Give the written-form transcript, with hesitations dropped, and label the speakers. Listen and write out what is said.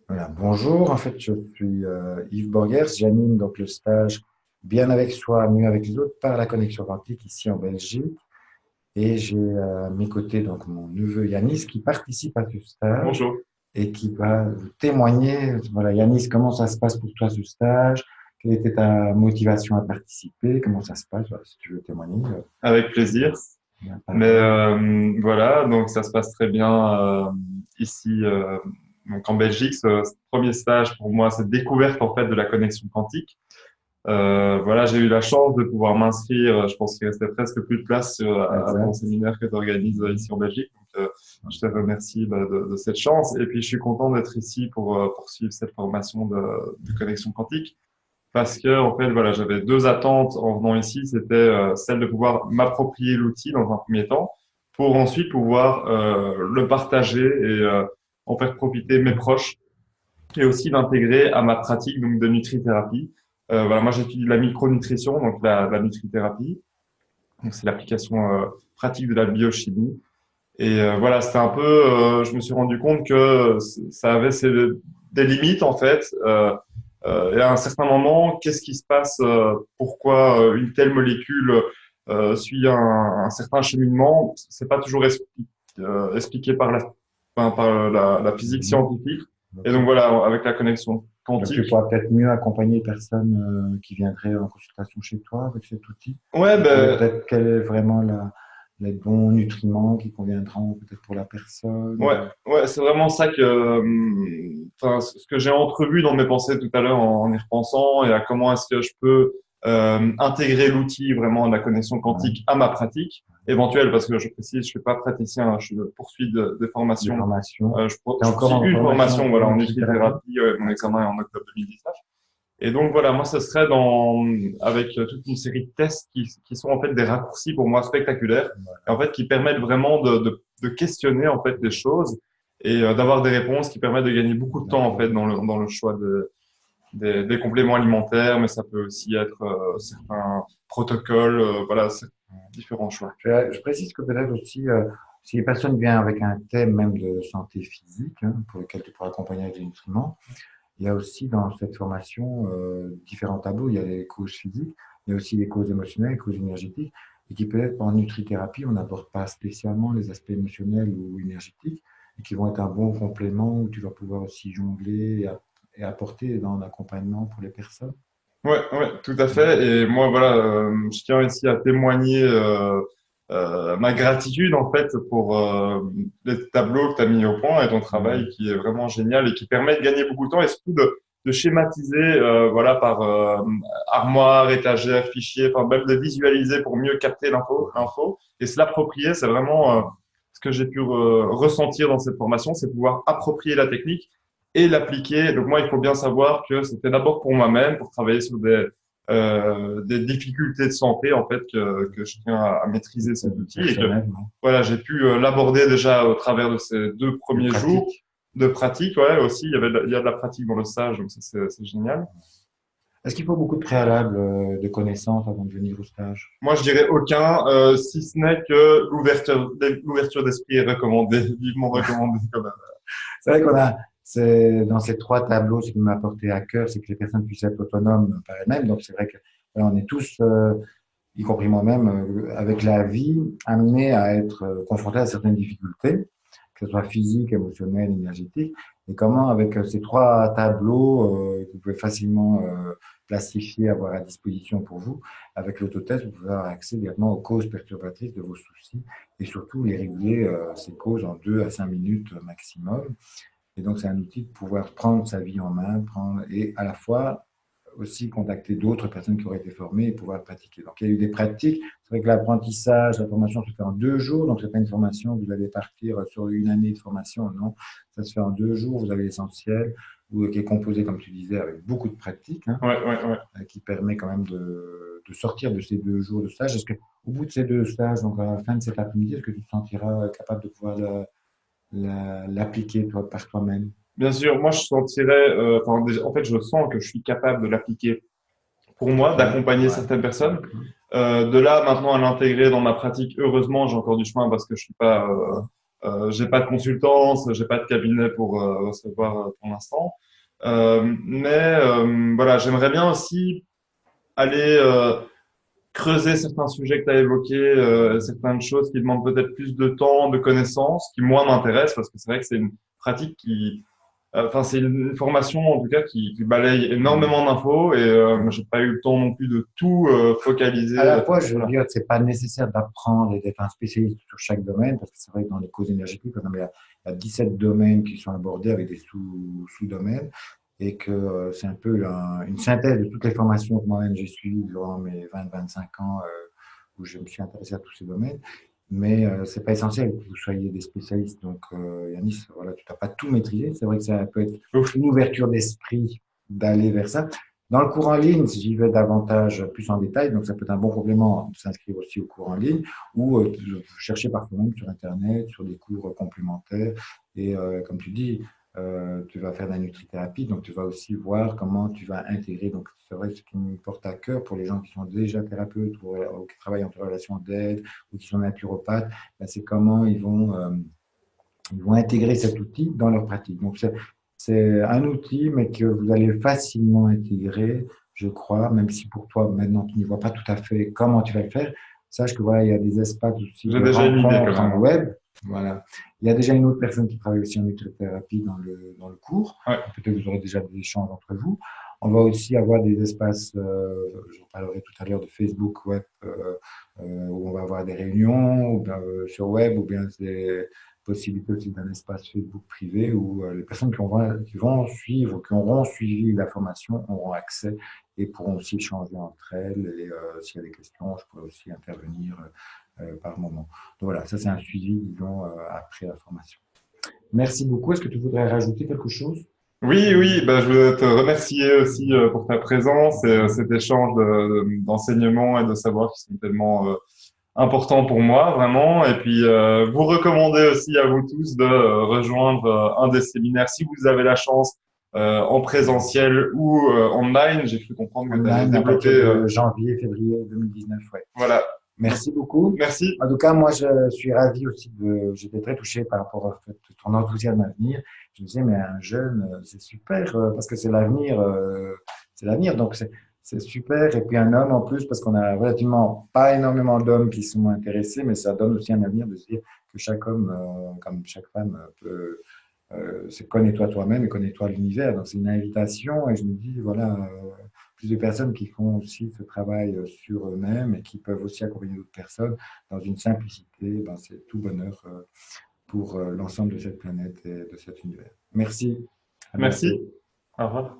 Speaker 1: Voilà, bonjour, en fait, je suis Yves Borgers, j'anime donc le stage Bien avec soi, mieux avec les autres par la connexion quantique ici en Belgique. Et j'ai à mes côtés donc mon neveu Yanis qui participe à ce stage
Speaker 2: Bonjour.
Speaker 1: et qui va vous témoigner. Voilà, Yanis, comment ça se passe pour toi ce stage? Quelle était ta motivation à participer? Comment ça se passe? Voilà, si tu veux témoigner,
Speaker 2: Avec plaisir.
Speaker 1: la
Speaker 2: Mais
Speaker 1: parole.
Speaker 2: voilà, donc ça se passe très bien ici donc en Belgique. Ce premier stage pour moi, c'est découverte en fait de la connexion quantique. Voilà, j'ai eu la chance de pouvoir m'inscrire. Je pense qu'il restait presque plus de place à ton
Speaker 1: Exact.
Speaker 2: séminaire que tu organises ici en Belgique. Donc, je te remercie de cette chance. Et puis, je suis content d'être ici pour poursuivre cette formation de connexion quantique. Parce que en fait voilà, j'avais deux attentes en venant ici, c'était celle de pouvoir m'approprier l'outil dans un premier temps, pour ensuite pouvoir le partager et en faire profiter mes proches, et aussi l'intégrer à ma pratique donc de nutrithérapie. Voilà, moi j'étudie la micronutrition, donc la nutrithérapie, donc c'est l'application pratique de la biochimie. Et voilà, c'était un peu, je me suis rendu compte que ça avait des limites en fait. Et à un certain moment, qu'est-ce qui se passe? Pourquoi une telle molécule suit un certain cheminement? C'est pas toujours expliqué par la physique
Speaker 1: Mhm.
Speaker 2: scientifique. Et donc
Speaker 1: Ok.
Speaker 2: voilà, avec la connexion
Speaker 1: Donc, tu
Speaker 2: quantique.
Speaker 1: pourras peut-être mieux accompagner les personnes qui viendraient en consultation chez toi avec cet outil.
Speaker 2: Ouais,
Speaker 1: Vous savez
Speaker 2: ben
Speaker 1: peut-être quel est vraiment les bons nutriments qui conviendront peut-être pour la
Speaker 2: ouais,
Speaker 1: personne.
Speaker 2: ouais, c'est vraiment ça que, enfin, ce que j'ai entrevu dans mes pensées tout à l'heure en y repensant et à comment est-ce que je peux intégrer l'outil vraiment de la connexion
Speaker 1: Ouais,
Speaker 2: quantique à ma pratique éventuelle, parce que je précise, je suis pas praticien, hein, je poursuis des
Speaker 1: des
Speaker 2: formations.
Speaker 1: formations. Tu es
Speaker 2: Je
Speaker 1: encore
Speaker 2: poursuis
Speaker 1: en
Speaker 2: une
Speaker 1: formation
Speaker 2: formation,
Speaker 1: pour
Speaker 2: voilà, en
Speaker 1: nutrithérapie?
Speaker 2: nutrithérapie. Mon examen
Speaker 1: D'accord.
Speaker 2: est en octobre 2019. Et donc voilà, moi, ce serait avec toute une série de tests qui sont en fait des raccourcis pour moi spectaculaires, et en fait qui permettent vraiment de questionner en fait des choses et d'avoir des réponses qui permettent de gagner beaucoup de temps en fait
Speaker 1: D'accord.
Speaker 2: dans le choix des compléments alimentaires, mais ça peut aussi être certains protocoles, voilà, c'est différents choix.
Speaker 1: Je précise que peut-être aussi, si les personnes viennent avec un thème même de santé physique, hein, pour lequel tu pourras accompagner avec des nutriments, il y a aussi dans cette formation différents tableaux. Il y a les causes physiques, il y a aussi les causes émotionnelles, les causes énergétiques, et qui peut-être en nutrithérapie, on n'aborde pas spécialement les aspects émotionnels ou énergétiques, et qui vont être un bon complément où tu vas pouvoir aussi jongler et apporter dans l'accompagnement pour les personnes.
Speaker 2: Ouais, ouais, tout à fait. Et moi, voilà, je tiens ici à témoigner ma gratitude en fait pour les tableaux que tu as mis au point et ton travail
Speaker 1: Mhm.
Speaker 2: qui est vraiment génial et qui permet de gagner beaucoup de temps et surtout de schématiser, voilà, par armoire, étagère, fichier, enfin même de visualiser pour mieux capter l'info et se l'approprier. C'est vraiment ce que j'ai pu ressentir dans cette formation, c'est pouvoir approprier la technique et l'appliquer. Donc moi, il faut bien savoir que c'était d'abord pour moi-même, pour travailler sur des difficultés de santé en fait que je tiens à maîtriser cet outil et que
Speaker 1: Personnel, non?
Speaker 2: voilà, j'ai pu l'aborder déjà au travers de ces deux
Speaker 1: De
Speaker 2: premiers jours
Speaker 1: pratique.
Speaker 2: de pratique. Ouais, aussi, il y a de la pratique dans le stage, donc ça c'est génial.
Speaker 1: Est-ce qu'il faut beaucoup de préalables de connaissances avant de venir au stage?
Speaker 2: Moi, je dirais aucun, si ce n'est que l'ouverture d'esprit est recommandée, vivement recommandée quand même.
Speaker 1: C'est vrai qu'on a, dans ces trois tableaux, ce qui m'a apporté à cœur, c'est que les personnes puissent être autonomes par elles-mêmes. Donc, c'est vrai que voilà, on est tous, y compris moi-même, avec la vie, amenés à être confrontés à certaines difficultés, que ce soit physiques, émotionnelles, énergétiques. Et comment, avec ces trois tableaux que vous pouvez facilement plastifier, avoir à disposition pour vous, avec l'autotest, vous pouvez avoir accès directement aux causes perturbatrices de vos soucis et surtout les régler, ces causes, en 2 à 5 minutes maximum. Et donc, c'est un outil de pouvoir prendre sa vie en main, prendre, et à la fois aussi contacter d'autres personnes qui auraient été formées et pouvoir pratiquer. Donc, il y a eu des pratiques. C'est vrai que l'apprentissage, la formation se fait en 2 jours. Donc, c'est pas une formation, vous allez partir sur une année de formation. Non, ça se fait en 2 jours. Vous avez l'essentiel, qui est composé, comme tu disais, avec beaucoup de pratiques, hein,
Speaker 2: Ouais, ouais, ouais.
Speaker 1: qui permet quand même de sortir de ces 2 jours de stage. Est-ce qu'au bout de ces 2 stages, donc à la fin de cet après-midi, est-ce que tu te sentiras capable de pouvoir l'appliquer toi, par toi-même?
Speaker 2: Bien sûr, moi je sentirais, enfin, en fait, je sens que je suis capable de l'appliquer pour
Speaker 1: Tout
Speaker 2: moi,
Speaker 1: seul?
Speaker 2: d'accompagner
Speaker 1: Ouais,
Speaker 2: certaines personnes.
Speaker 1: d'accord.
Speaker 2: De là maintenant à l'intégrer dans ma pratique, heureusement, j'ai encore du chemin parce que je suis pas J'ai pas de consultance, j'ai pas de cabinet pour recevoir pour l'instant. Voilà, j'aimerais bien aussi aller creuser certains sujets que tu as évoqués, certaines choses qui demandent peut-être plus de temps, de connaissances, qui moi m'intéressent parce que c'est vrai que c'est une pratique qui, enfin c'est une formation en tout cas qui balaye énormément d'infos et moi j'ai pas eu le temps non plus de tout
Speaker 1: À
Speaker 2: focaliser.
Speaker 1: la fois, je veux
Speaker 2: Voilà.
Speaker 1: dire, c'est pas nécessaire d'apprendre et d'être un spécialiste sur chaque domaine, parce que c'est vrai que dans les causes énergétiques, par exemple, il y a 17 domaines qui sont abordés avec des sous-domaines, et que c'est un peu une synthèse de toutes les formations que moi-même j'ai suivies durant mes 20-25 ans, où je me suis intéressé à tous ces domaines. Mais c'est pas essentiel que vous soyez des spécialistes. Donc, Yanis, voilà, tu n'as pas tout maîtrisé. C'est vrai que ça peut être
Speaker 2: Ouf.
Speaker 1: une ouverture d'esprit d'aller vers ça. Dans le cours en ligne, si j'y vais davantage plus en détail, donc ça peut être un bon complément de s'inscrire aussi au cours en ligne ou de chercher parfois même sur Internet, sur des cours complémentaires. Et comme tu dis, tu vas faire de la nutrithérapie, donc tu vas aussi voir comment tu vas intégrer. Donc c'est vrai que ce qui me porte à cœur pour les gens qui sont déjà thérapeutes ou qui travaillent en relation d'aide ou qui sont naturopathes, ben, c'est comment ils vont intégrer cet outil dans leur pratique. Donc, c'est un outil, mais que vous allez facilement intégrer, je crois, même si pour toi, maintenant, tu n'y vois pas tout à fait comment tu vas le faire. Sache que voilà, il y a des espaces aussi
Speaker 2: J'ai
Speaker 1: de
Speaker 2: déjà une idée quand
Speaker 1: rencontres
Speaker 2: même,
Speaker 1: en
Speaker 2: hein.
Speaker 1: web. Voilà. Il y a déjà une autre personne qui travaille aussi en nutrithérapie dans le cours.
Speaker 2: Ouais.
Speaker 1: Peut-être que vous aurez déjà des échanges entre vous. On va aussi avoir des espaces, j'en parlerai tout à l'heure, de Facebook web, où on va avoir des réunions ou bien, sur web, ou bien des possibilité aussi d'un espace Facebook privé où les personnes qui vont suivre, qui auront suivi la formation auront accès et pourront aussi échanger entre elles. Et s'il y a des questions, je pourrais aussi intervenir par moment. Donc voilà, ça c'est un suivi, disons, après la formation. Merci beaucoup. Est-ce que tu voudrais rajouter quelque chose?
Speaker 2: Oui, oui, bah, je voulais te remercier aussi pour ta présence et cet échange d'enseignements et de savoirs qui sont tellement important pour moi, vraiment. Et puis, vous recommander aussi à vous tous de rejoindre un des séminaires si vous avez la chance en présentiel ou online. J'ai cru comprendre que tu allais
Speaker 1: Online à
Speaker 2: développer.
Speaker 1: partir de janvier, février 2019, ouais.
Speaker 2: Voilà. Donc,
Speaker 1: Merci beaucoup.
Speaker 2: merci.
Speaker 1: En tout cas, moi, je suis ravi aussi j'étais très touché par rapport à ton enthousiasme à venir. Je me disais, mais un jeune, c'est super, parce que c'est l'avenir, c'est l'avenir. Donc, c'est super. Et puis un homme en plus, parce qu'on a relativement pas énormément d'hommes qui sont intéressés, mais ça donne aussi un avenir de se dire que chaque homme, comme chaque femme, peut, c'est connais-toi toi-même et connais-toi l'univers. Donc, c'est une invitation. Et je me dis, voilà, plus de personnes qui font aussi ce travail sur eux-mêmes et qui peuvent aussi accompagner d'autres personnes dans une simplicité, ben, c'est tout bonheur pour l'ensemble de cette planète et de cet univers. Merci, à bientôt.
Speaker 2: Merci. Au revoir.